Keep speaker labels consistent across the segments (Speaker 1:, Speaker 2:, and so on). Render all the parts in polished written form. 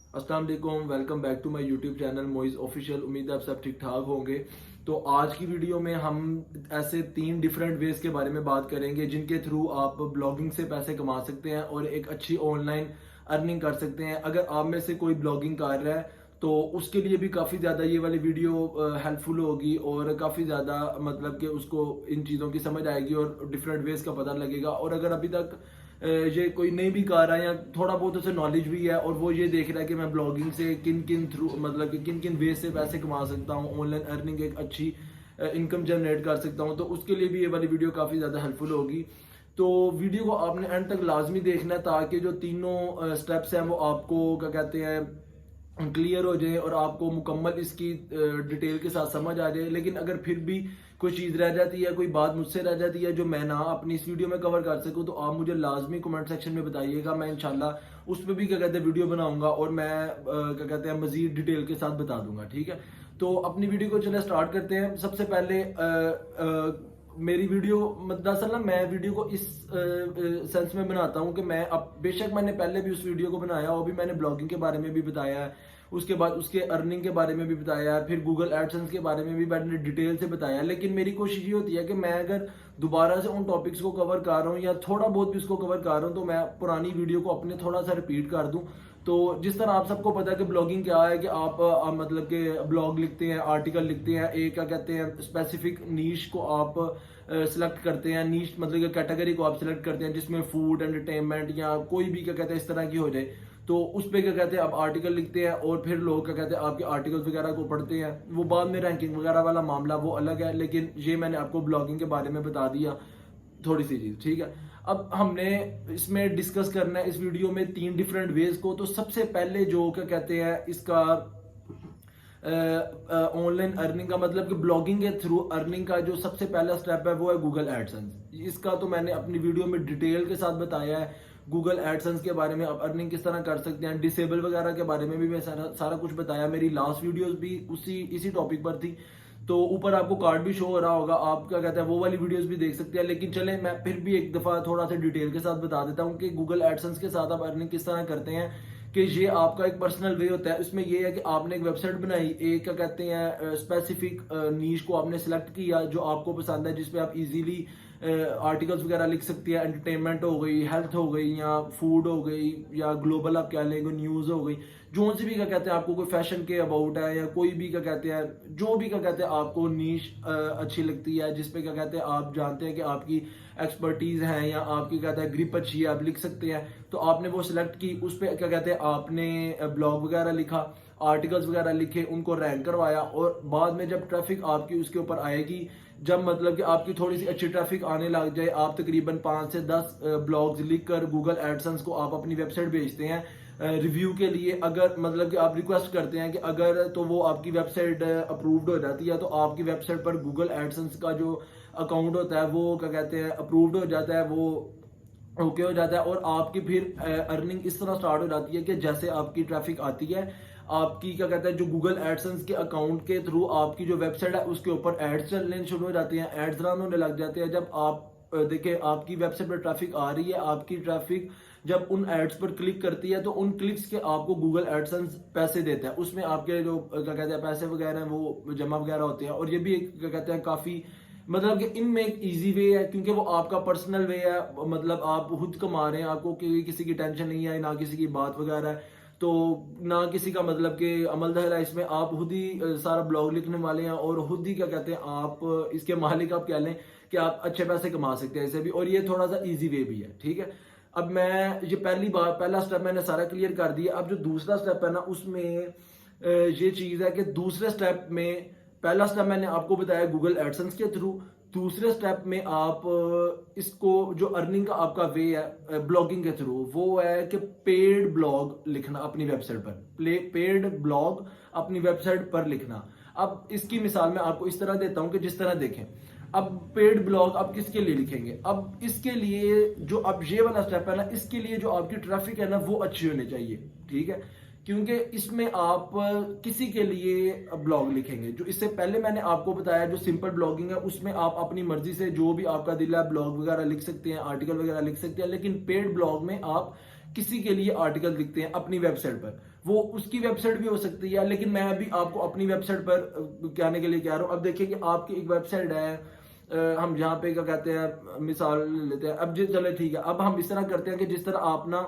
Speaker 1: अस्सलाम वालेकुम, welcome back to my YouTube channel Moiz official. उम्मीद है आप सब ठीक ठाक होंगे। तो आज की वीडियो में हम ऐसे 3 डिफरेंट वेज के बारे में बात करेंगे जिनके थ्रू आप ब्लॉगिंग से पैसे कमा सकते हैं और एक अच्छी ऑनलाइन अर्निंग कर सकते हैं। अगर आप में से कोई ब्लॉगिंग कर रहा है तो उसके लिए भी काफ़ी ज़्यादा ये वाली वीडियो हेल्पफुल होगी और काफ़ी ज़्यादा मतलब कि उसको इन चीज़ों की समझ आएगी और डिफरेंट वेज का पता लगेगा। और अगर अभी तक ये कोई नहीं भी कर रहा है या थोड़ा बहुत उसे नॉलेज भी है और वो ये देख रहा है कि मैं ब्लॉगिंग से किन किन थ्रू मतलब कि किन किन वे से पैसे कमा सकता हूँ, ऑनलाइन अर्निंग एक अच्छी इनकम जनरेट कर सकता हूँ, तो उसके लिए भी ये वाली वीडियो काफ़ी ज़्यादा हेल्पफुल होगी। तो वीडियो को आपने एंड तक लाजमी देखना है ताकि जो तीनों स्टेप्स हैं वो आपको क्या कहते हैं क्लियर हो जाए और आपको मुकम्मल इसकी डिटेल के साथ समझ आ जाए। लेकिन अगर फिर भी कोई चीज़ रह जाती है, कोई बात मुझसे रह जाती है जो मैं ना अपनी इस वीडियो में कवर कर सकूं, तो आप मुझे लाजमी कमेंट सेक्शन में बताइएगा। मैं इंशाल्लाह उस पर भी क्या कहते हैं वीडियो बनाऊंगा और मैं क्या कहते हैं मजीद डिटेल के साथ बता दूंगा। ठीक है, तो अपनी वीडियो को चले स्टार्ट करते हैं। सबसे पहले मेरी वीडियो दरअसल ना मैं वीडियो को इस सेंस में बनाता हूँ कि मैं अब बेशक मैंने पहले भी उस वीडियो को बनाया और भी मैंने ब्लॉगिंग के बारे में भी बताया है, उसके बाद उसके अर्निंग के बारे में भी बताया है, फिर गूगल एडसेंस के बारे में भी मैंने डिटेल से बताया है। लेकिन मेरी कोशिश ये होती है कि मैं अगर दोबारा से उन टॉपिक्स को कवर कर रहा हूँ या थोड़ा बहुत भी उसको कवर कर रहा हूँ तो मैं पुरानी वीडियो को अपने थोड़ा सा रिपीट कर दूं। तो जिस तरह आप सबको पता है कि ब्लॉगिंग क्या है कि आप मतलब कि ब्लॉग लिखते हैं, आर्टिकल लिखते हैं, एक क्या कहते हैं स्पेसिफिक नीश को आप सिलेक्ट करते हैं। नीश मतलब कि कैटेगरी को आप सिलेक्ट करते हैं जिसमें फूड एंटरटेनमेंट या कोई भी क्या कहते हैं इस तरह की हो जाए, तो उस पर क्या कहते हैं आप आर्टिकल लिखते हैं और फिर लोग क्या कहते हैं आपके आर्टिकल्स वगैरह को पढ़ते हैं। वो बाद में रैंकिंग वगैरह वाला मामला वो अलग है, लेकिन ये मैंने आपको ब्लॉगिंग के बारे में बता दिया थोड़ी सी चीज। ठीक है, अब हमने इसमें डिस्कस करना है इस वीडियो में 3 डिफरेंट वेज को। तो सबसे पहले जो क्या कहते हैं इसका ऑनलाइन अर्निंग का मतलब कि ब्लॉगिंग के थ्रू अर्निंग का जो सबसे पहला स्टेप है वो है गूगल एडसेंस। इसका तो मैंने अपनी वीडियो में डिटेल के साथ बताया है। गूगल एडसेंस के बारे में आप अर्निंग किस तरह कर सकते हैं, डिसेबल वगैरह के बारे में भी मैं सारा कुछ बताया। मेरी लास्ट वीडियोस भी इसी टॉपिक पर थी, तो ऊपर आपको कार्ड भी शो हो रहा होगा, आप क्या कहते हैं वो वाली वीडियोस भी देख सकते हैं। लेकिन चले मैं फिर भी एक दफा थोड़ा सा डिटेल के साथ बता देता हूँ कि गूगल एडसेंस के साथ आप अर्निंग किस तरह करते हैं। कि ये आपका एक पर्सनल वे होता है। इसमें ये है कि आपने एक वेबसाइट बनाई, एक क्या कहते हैं स्पेसिफिक नीश को आपने सिलेक्ट किया जो आपको पसंद है, जिसपे आप इजीली आर्टिकल्स वगैरह लिख सकती है। एंटरटेनमेंट हो गई, हेल्थ हो गई, या फूड हो गई, या ग्लोबल आप क्या लेंगे न्यूज़ हो गई, जो सी भी क्या कहते हैं आपको कोई फैशन के अबाउट है या कोई भी क्या कहते हैं जो भी क्या कहते हैं आपको नीश अच्छी लगती है, जिसपे क्या कहते हैं आप जानते हैं कि आपकी एक्सपर्टीज है या आपकी कहते हैं ग्रिप अच्छी है, आप लिख सकते हैं। तो आपने वो सिलेक्ट की, उस पर क्या कहते हैं आपने ब्लॉग वगैरह लिखा, आर्टिकल्स वगैरह लिखे, उनको रैंक करवाया, और बाद में जब ट्रैफिक आपकी उसके ऊपर आएगी, जब मतलब कि आपकी थोड़ी सी अच्छी ट्रैफिक आने लग जाए, आप तकरीबन 5 से 10 ब्लॉग्स लिखकर गूगल एडसेंस को आप अपनी वेबसाइट भेजते हैं रिव्यू के लिए। अगर मतलब कि आप रिक्वेस्ट करते हैं कि अगर तो वो आपकी वेबसाइट अप्रूव्ड हो जाती है, तो आपकी वेबसाइट पर गूगल एडसेंस का जो अकाउंट होता है वो क्या कहते हैं अप्रूव्ड हो जाता है, वो ओके हो जाता है। और आपकी फिर अर्निंग इस तरह स्टार्ट हो जाती है कि जैसे आपकी ट्रैफिक आती है, आपकी क्या कहते हैं जो गूगल एडसेंस के अकाउंट के थ्रू आपकी जो वेबसाइट है उसके ऊपर एड्स चलने शुरू हो जाते हैं, एड्स रन होने लग जाते हैं। जब आप देखिए आपकी वेबसाइट पर ट्रैफिक आ रही है, आपकी ट्रैफिक जब उन एड्स पर क्लिक करती है तो उन क्लिक्स के आपको गूगल एडसेंस पैसे देता है। उसमें आपके जो क्या कहते हैं पैसे वगैरह हैं वो जमा वगैरह होते हैं। और ये भी एक क्या कहते हैं काफी मतलब कि इनमें एक इजी वे है, क्योंकि वो आपका पर्सनल वे है, मतलब आप खुद कमा रहे हैं, आपको किसी की टेंशन नहीं है, ना किसी की बात वगैरह है, तो ना किसी का मतलब कि अमल दखल है इसमें। आप खुद ही सारा ब्लॉग लिखने वाले हैं और खुद ही क्या कहते हैं आप इसके मालिक आप कह लें कि आप अच्छे पैसे कमा सकते हैं ऐसे भी, और ये थोड़ा सा इजी वे भी है। ठीक है, अब मैं ये पहला स्टेप मैंने सारा क्लियर कर दिया। अब जो दूसरा स्टेप है ना उसमें ये चीज है कि दूसरे स्टेप में, पहला स्टेप मैंने आपको बताया गूगल एडसेंस के थ्रू, दूसरे स्टेप में आप इसको जो अर्निंग का आपका वे है ब्लॉगिंग के थ्रू, वो है कि पेड ब्लॉग लिखना अपनी वेबसाइट पर, पेड ब्लॉग अपनी वेबसाइट पर लिखना। अब इसकी मिसाल मैं आपको इस तरह देता हूं कि जिस तरह देखें, अब पेड ब्लॉग आप किसके लिए लिखेंगे, अब इसके लिए जो अब ये वाला स्टेप है ना, इसके लिए जो आपकी ट्रैफिक है ना वो अच्छी होनी चाहिए। ठीक है, क्योंकि इसमें आप किसी के लिए ब्लॉग लिखेंगे। जो इससे पहले मैंने आपको बताया जो सिंपल ब्लॉगिंग है उसमें आप अपनी मर्जी से जो भी आपका दिल है ब्लॉग वगैरह लिख सकते हैं, आर्टिकल वगैरह लिख सकते हैं। लेकिन पेड ब्लॉग में आप किसी के लिए आर्टिकल लिखते हैं अपनी वेबसाइट पर, वो उसकी वेबसाइट भी हो सकती है। लेकिन मैं अभी आपको अपनी वेबसाइट पर कहने के लिए कह रहा हूँ। अब देखिए कि आपकी एक वेबसाइट है, हम जहाँ पे क्या कहते हैं, मिसाल लेते हैं, अब जी चले ठीक है, अब हम इस तरह करते हैं कि जिस तरह आप ना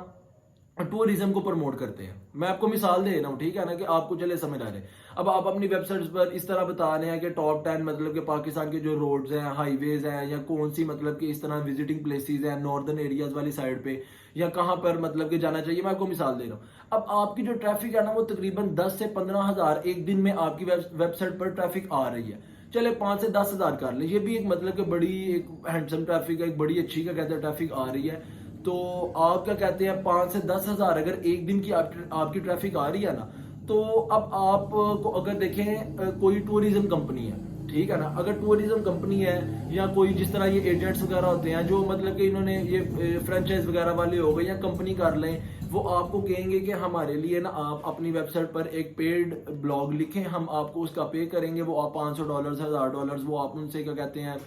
Speaker 1: टूरिज्म को प्रमोट करते हैं, मैं आपको मिसाल दे रहा हूँ, ठीक है ना, कि आपको चले समझ आ रहे। अब आप अपनी वेबसाइट्स पर इस तरह बता रहे हैं कि टॉप 10 मतलब कि पाकिस्तान के जो रोड्स हैं, हाईवेज हैं, या कौन सी मतलब कि इस तरह विजिटिंग प्लेसेस हैं नॉर्दर्न एरियाज वाली साइड पे, या कहाँ पर मतलब कि जाना चाहिए, मैं आपको मिसाल दे रहा हूँ। अब आपकी जो ट्रैफिक है ना, वो तकरीबन 10 से 15 हजार एक दिन में आपकी वेबसाइट पर ट्रैफिक आ रही है। चले 5 से 10 हजार कर ले, ये भी एक मतलब कि बड़ी एक हैंडसम ट्रैफिक है, एक बड़ी अच्छी क्या कहते हैं ट्रैफिक आ रही है। तो आप क्या कहते हैं 5 से 10 हजार अगर एक दिन की आपकी ट्रैफिक आ रही है ना, तो अब आप को अगर देखें कोई टूरिज्म कंपनी है, ठीक है ना, अगर टूरिज्म कंपनी है या कोई जिस तरह ये एजेंट्स वगैरह होते हैं जो मतलब कि इन्होंने ये फ्रेंचाइज वगैरह वाले हो गए या कंपनी कर लें, वो आपको कहेंगे कि हमारे लिए ना आप अपनी वेबसाइट पर एक पेड ब्लॉग लिखें, हम आपको उसका पे करेंगे, वो आप $500 $1000 वो आप उनसे क्या कहते हैं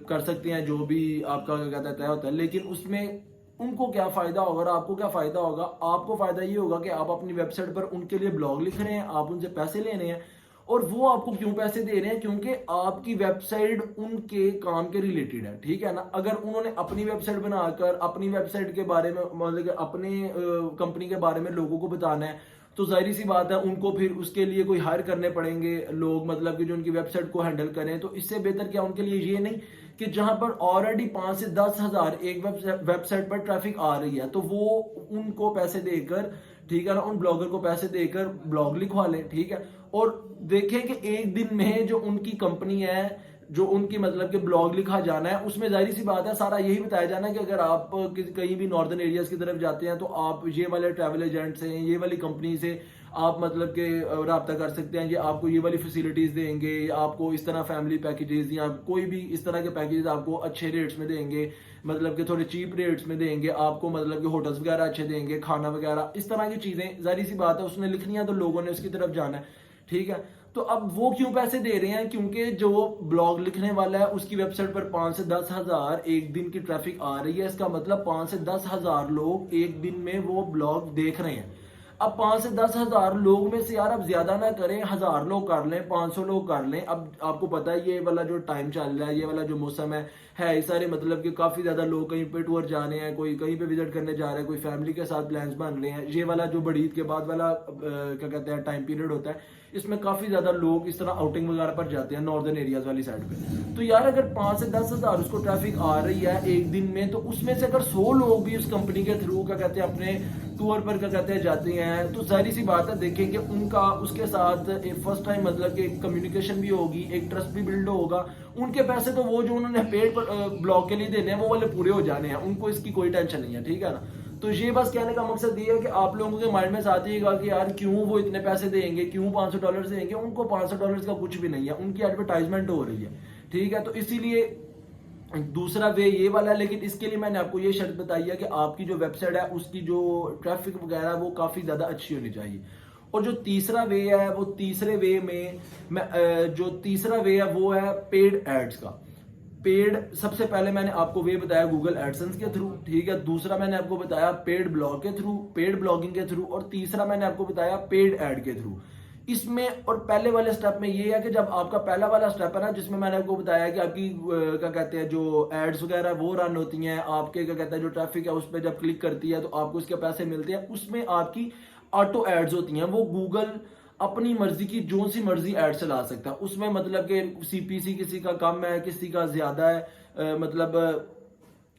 Speaker 1: कर सकते हैं, जो भी आपका क्या कहते हैं तय होता है। लेकिन उसमें उनको क्या फायदा होगा और आपको क्या फायदा होगा? आपको फायदा ये होगा कि आप अपनी वेबसाइट पर उनके लिए ब्लॉग लिख रहे हैं, आप उनसे पैसे ले रहे हैं। और वो आपको क्यों पैसे दे रहे हैं? क्योंकि आपकी वेबसाइट उनके काम के रिलेटेड है, ठीक है ना। अगर उन्होंने अपनी वेबसाइट बनाकर अपनी वेबसाइट के बारे में मतलब अपने कंपनी के बारे में लोगों को बताना है, तो जाहिर सी बात है उनको फिर उसके लिए कोई हायर करने पड़ेंगे लोग, मतलब कि जो उनकी वेबसाइट को हैंडल करें। तो इससे बेहतर क्या उनके लिए ये नहीं कि जहां पर ऑलरेडी 5 से 10 हजार एक वेबसाइट पर ट्रैफिक आ रही है, तो वो उनको पैसे देकर, ठीक है ना, उन ब्लॉगर को पैसे देकर ब्लॉग लिखवा लें, ठीक है। और देखें कि एक दिन में जो उनकी कंपनी है, जो उनकी मतलब कि ब्लॉग लिखा जाना है, उसमें जाहिर सी बात है सारा यही बताया जाना है कि अगर आप कहीं भी नॉर्दर्न एरियाज की तरफ जाते हैं तो आप ये वाले ट्रैवल एजेंट से, ये वाली कंपनी से आप मतलब के रब्ता कर सकते हैं, ये आपको ये वाली फैसिलिटीज देंगे, आपको इस तरह फैमिली पैकेजेस या कोई भी इस तरह के पैकेजेस आपको अच्छे रेट्स में देंगे, मतलब कि थोड़े चीप रेट्स में देंगे आपको, मतलब कि होटल्स वगैरह अच्छे देंगे, खाना वगैरह, इस तरह की चीजें। जाहिर सी बात है उसने लिखनी है तो लोगों ने उसकी तरफ जाना है, ठीक है। तो अब वो क्यों पैसे दे रहे हैं? क्योंकि जो ब्लॉग लिखने वाला है उसकी वेबसाइट पर 5 से 10 हजार एक दिन की ट्रैफिक आ रही है, इसका मतलब 5 से 10 हजार लोग एक दिन में वो ब्लॉग देख रहे हैं। अब 5 से 10 हजार लोग में से यार अब ज्यादा ना करें, 1000 लोग कर लें, 500 लोग कर लें। अब आपको पता है ये वाला जो टाइम चल रहा है, ये वाला जो मौसम है इस सारे मतलब कि काफी ज्यादा लोग कहीं पे टूर जा रहे हैं, कोई कहीं पे विजिट करने जा रहा है, कोई फैमिली के साथ प्लान्स बन रहे हैं। ये वाला जो बड़ी ईद के बाद वाला क्या कहते हैं टाइम पीरियड होता है, इसमें काफी ज्यादा लोग इस तरह आउटिंग वगैरह पर जाते हैं नॉर्दर्न एरियाज वाली साइड पे। तो यार अगर 5 से 10 हजार उसको ट्रैफिक आ रही है एक दिन में, तो उसमें से अगर 100 लोग भी उस कंपनी के थ्रू क्या कहते हैं अपने टूर पर क्या कहते हैं जाते हैं, तो जाहिर सी बात है देखेंगे उनका उसके साथ एक फर्स्ट टाइम मतलब कि कम्युनिकेशन भी होगी, एक ट्रस्ट भी बिल्ड होगा। उनके पैसे तो वो जो उन्होंने पेड ब्लॉग के लिए देने हैं वो वाले पूरे हो जाने हैं, उनको इसकी कोई टेंशन नहीं है, ठीक है ना। तो ये बस कहने का मकसद ये है कि आप लोगों के माइंड में साथ ही कि यार क्यों वो इतने पैसे देंगे, क्यों $500 देंगे? उनको $500 का कुछ भी नहीं है, उनकी एडवर्टाइजमेंट हो रही है, ठीक है। तो इसीलिए दूसरा वे ये वाला है। लेकिन इसके लिए मैंने आपको ये शर्त बताई है कि आपकी जो वेबसाइट है उसकी जो ट्रैफिक वगैरह वो काफी ज्यादा अच्छी होनी चाहिए। और जो तीसरा वे है, वो तीसरे वे में जो तीसरा वे है वो है पेड एड्स का। पेड सबसे पहले मैंने आपको वे बताया गूगल एडसेंस के थ्रू, ठीक है। दूसरा मैंने आपको बताया पेड ब्लॉग के थ्रू, पेड ब्लॉगिंग के थ्रू। और तीसरा मैंने आपको बताया पेड एड के थ्रू। इसमें और पहले वाले स्टेप में ये है कि जब आपका पहला वाला स्टेप है ना, जिसमें मैंने आपको बताया कि आपकी क्या कहते हैं जो एड्स वगैरह वो रन होती हैं, आपके क्या कहते हैं जो ट्रैफिक है उस पर जब क्लिक करती है तो आपको उसके पैसे मिलते हैं, उसमें आपकी ऑटो एड्स होती हैं। वो गूगल अपनी मर्जी की जो सी मर्जी एड चला सकता है, उसमें मतलब कि सीपीसी किसी का कम है, किसी का ज्यादा है, मतलब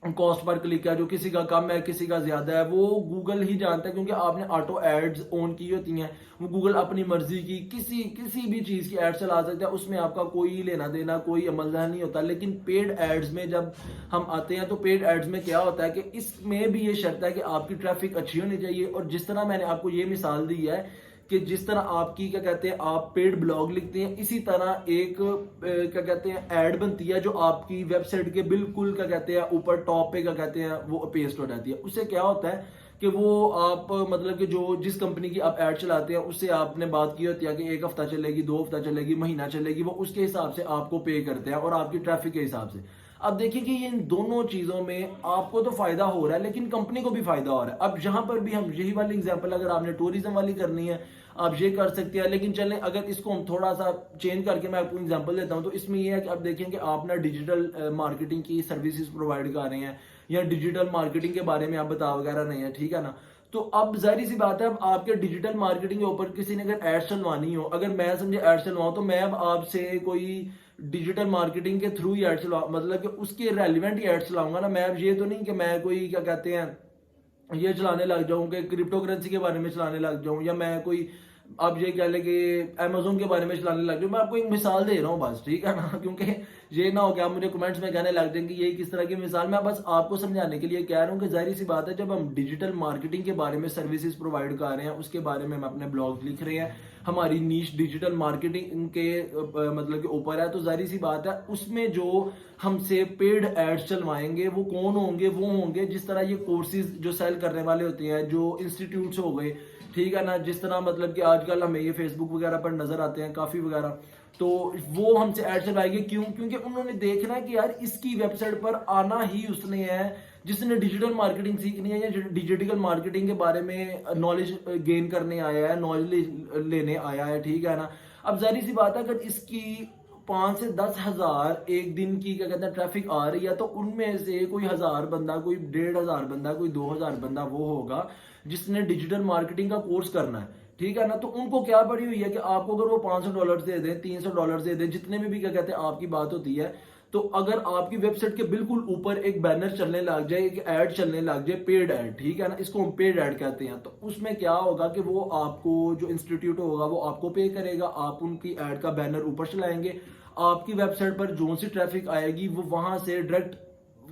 Speaker 1: कॉस्ट पर क्लिक है जो किसी का कम है, किसी का ज्यादा है, वो गूगल ही जानता है। क्योंकि आपने ऑटो एड्स ऑन की होती हैं, वो गूगल अपनी मर्जी की किसी भी चीज की एड चला सकता है, उसमें आपका कोई लेना देना, कोई अमलदार नहीं होता। लेकिन पेड एड्स में जब हम आते हैं तो पेड एड्स में क्या होता है कि इसमें भी ये शर्त है कि आपकी ट्रैफिक अच्छी होनी चाहिए। और जिस तरह मैंने आपको ये मिसाल दी है कि जिस तरह आपकी क्या कहते हैं आप पेड ब्लॉग लिखते हैं, इसी तरह एक क्या कहते हैं एड बनती है जो आपकी वेबसाइट के बिल्कुल क्या कहते हैं ऊपर टॉप पे क्या कहते हैं वो पेस्ट हो जाती है। उससे क्या होता है कि वो आप मतलब कि जो जिस कंपनी की आप एड चलाते हैं उससे आपने बात की होती है कि 1 हफ्ता चलेगी, 2 हफ्ता चलेगी, महीना चलेगी, वो उसके हिसाब से आपको पे करते हैं और आपकी ट्रैफिक के हिसाब से। अब देखिए कि ये इन दोनों चीजों में आपको तो फायदा हो रहा है लेकिन कंपनी को भी फायदा हो रहा है। अब जहां पर भी हम यही वाली एग्जांपल, अगर आपने टूरिज्म वाली करनी है आप ये कर सकते हैं, लेकिन चलें अगर इसको हम थोड़ा सा चेंज करके मैं आपको एग्जांपल देता हूं, तो इसमें ये है कि आप देखें कि आप ना डिजिटल मार्केटिंग की सर्विसेज प्रोवाइड कर रहे हैं या डिजिटल मार्केटिंग के बारे में आप बता वगैरह नहीं है, ठीक है ना। तो अब जाहिर सी बात है, अब आपके डिजिटल मार्केटिंग के ऊपर किसी ने अगर एड चलवानी हो, अगर मैं समझे एड चलवाऊं, तो मैं अब आपसे कोई डिजिटल मार्केटिंग के थ्रू ही एड चलवा, मतलब कि उसके रेलिवेंट ही एड चलाऊंगा ना। मैं अब ये तो नहीं कि मैं कोई क्या कहते हैं ये चलाने लग जाऊं कि क्रिप्टो करेंसी के बारे में चलाने लग जाऊं, या मैं कोई अब ये कह ले कि अमेजोन के बारे में चलाने लग जाऊं। मैं आपको एक मिसाल दे रहा हूं बस, ठीक है ना, क्योंकि ये ना हो कि आप मुझे कमेंट्स में कहने लग जाएंगे ये किस तरह की मिसाल। मैं बस आपको समझाने के लिए कह रहा हूं कि जाहिर सी बात है, जब हम डिजिटल मार्केटिंग के बारे में सर्विसेज प्रोवाइड कर रहे हैं, उसके बारे में हम अपने ब्लॉग लिख रहे हैं, हमारी नीश डिजिटल मार्केटिंग के मतलब के ऊपर है, तो जाहिर सी बात है उसमें जो हमसे पेड एड्स चलवाएंगे वो कौन होंगे, वो होंगे जिस तरह ये कोर्सेज जो सेल करने वाले होते हैं, जो इंस्टीट्यूट्स हो गए, ठीक है ना, जिस तरह मतलब कि आजकल हमें ये फेसबुक वगैरह पर नजर आते हैं काफी वगैरह, तो वो हमसे ऐड चलवाएंगे। क्यों? क्योंकि उन्होंने देखना है कि यार इसकी वेबसाइट पर आना ही उसने है जिसने डिजिटल मार्केटिंग सीखनी है या डिजिटल मार्केटिंग के बारे में नॉलेज गेन करने आया है, नॉलेज लेने आया है, ठीक है ना। अब जाहिर सी बात है, अगर इसकी 5 से 10 हजार एक दिन की क्या कहते हैं ट्रैफिक आ रही है, तो उनमें से कोई 1000 बंदा, कोई 1500 बंदा, कोई 2000 बंदा वो होगा जिसने डिजिटल मार्केटिंग का कोर्स करना है, ठीक है ना। तो उनको क्या पड़ी हुई है कि आपको अगर वो $500 दे दें, $300 दे दें, जितने में भी क्या कहते हैं आपकी बात होती है, तो अगर आपकी वेबसाइट के बिल्कुल ऊपर एक बैनर चलने लग जाए, एक ऐड चलने लग जाए, पेड ऐड, ठीक है ना, इसको हम पेड ऐड कहते हैं, तो उसमें क्या होगा कि वो आपको जो इंस्टीट्यूट होगा वो आपको पे करेगा, आप उनकी ऐड का बैनर ऊपर चलाएंगे, आपकी वेबसाइट पर जो सी ट्रैफिक आएगी वो वहां से डायरेक्ट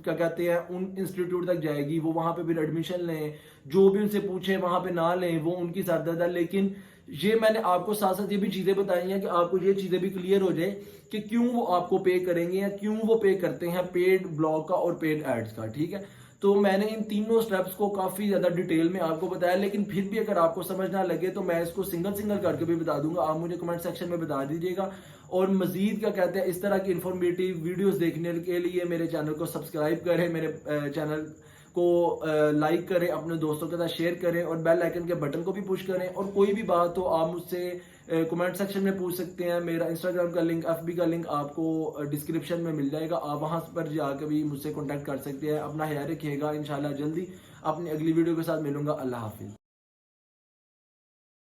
Speaker 1: क्या कहते हैं उन इंस्टीट्यूट तक जाएगी, वो वहां पे फिर एडमिशन लें, जो भी उनसे पूछे वहां पे ना लें, वो उनकी सरदर्द है। लेकिन ये मैंने आपको साथ साथ ये भी चीजें बताई हैं कि आपको ये चीजें भी क्लियर हो जाए कि क्यों वो आपको पे करेंगे या क्यों वो पे करते हैं पेड ब्लॉग का और पेड एड्स का, ठीक है। तो मैंने इन तीनों स्टेप्स को काफी ज्यादा डिटेल में आपको बताया, लेकिन फिर भी अगर आपको समझ ना लगे तो मैं इसको सिंगल सिंगल करके भी बता दूंगा, आप मुझे कमेंट सेक्शन में बता दीजिएगा। और मजीद क्या कहते हैं इस तरह की इंफॉर्मेटिव वीडियोस देखने के लिए मेरे चैनल को सब्सक्राइब करें, मेरे चैनल को लाइक करें, अपने दोस्तों के साथ शेयर करें और बेल आइकन के बटन को भी पुश करें। और कोई भी बात हो आप मुझसे कमेंट सेक्शन में पूछ सकते हैं। मेरा इंस्टाग्राम का लिंक, एफबी का लिंक आपको डिस्क्रिप्शन में मिल जाएगा, आप वहां पर जाकर भी मुझसे कॉन्टैक्ट कर सकते हैं। अपना ख्याल रखिएगा, इंशाल्लाह जल्दी अपनी अगली वीडियो के साथ मिलूंगा। अल्लाह हाफिज।